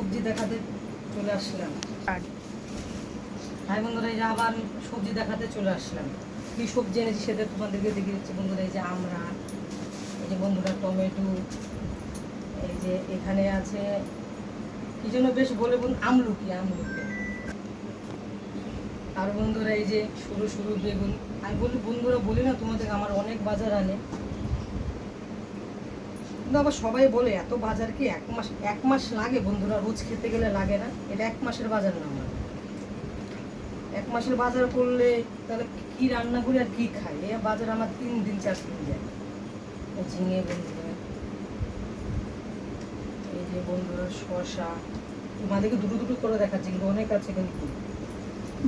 সবজি দেখাতে চলে আসলাম। হাই বন্ধুরা, এই যে আবার সবজি দেখাতে চলে আসলাম। কি সবজি এনেছি সেটা তোমাদেরকে দেখিয়ে দিচ্ছি বন্ধুরা। এই যে আমরা, এই যে বন্ধুরা টমেটো, এই যে এখানে আছে কি জন্য বেশ বলে আমলকি। আর বন্ধুরা এই যে সরু সরু বেগুন। আমি বন্ধুরা বলি না তোমাদের, আমার অনেক বাজার আনে, কিন্তু আবার সবাই বলে এত বাজার কি এক মাস লাগে বন্ধুরা, রোজ খেতে গেলে লাগে না। এটা 1 মাসের বাজার না আমার। 1 মাসের বাজার করলে তাহলে কি রান্না করি আর কি খাই? এই বাজার আমার 3 দিন 4 দিন যায়। ঝিঙে বন্ধুরা, এই যে বন্ধুরা শসা, তোমাদেরকে দুটো দুটো করে দেখাচ্ছি কিন্তু অনেক আছে কিন্তু।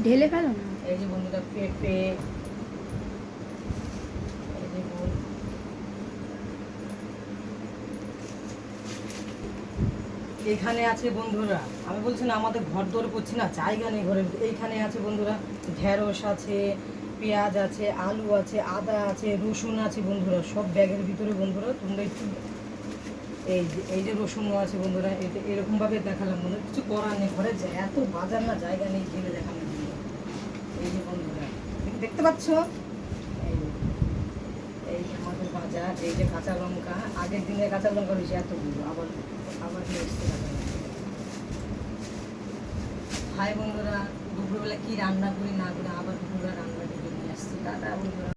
ঢেলে ফেলো না। এই যে বন্ধুরা পেঁপে, এই যে এখানে আছে বন্ধুরা, আমি বলছি না আমাদের ঘর দৌড় করছি না, জায়গা নেই ঘরের ভিতরে। এইখানে আছে বন্ধুরা ঢেঁড়স আছে, পেঁয়াজ আছে, আলু আছে, আদা আছে, রসুন আছে বন্ধুরা, সব ব্যাগের ভিতরে বন্ধুরা। তোমরা একটু এই যে রসুনও আছে বন্ধুরা। এটা এরকমভাবে দেখালাম বন্ধুরা, কিছু করার নেই, ঘরে এত বাজার না, জায়গা নেই গেলে দেখানোর জন্য। এই যে বন্ধুরা দেখতে পাচ্ছ, এই যে আমাদের বাজার। এই যে কাঁচা লঙ্কা, আগের দিনে কাঁচা লঙ্কা রয়েছে এতগুলো, আবার নিয়ে এসছে কাঁচা লঙ্কা। হাই বন্ধুরা, দুপুরবেলা কি রান্না করি না করি, আবার দুপুরবেলা রান্না করে নিয়ে আসছি। টাটা বন্ধুরা।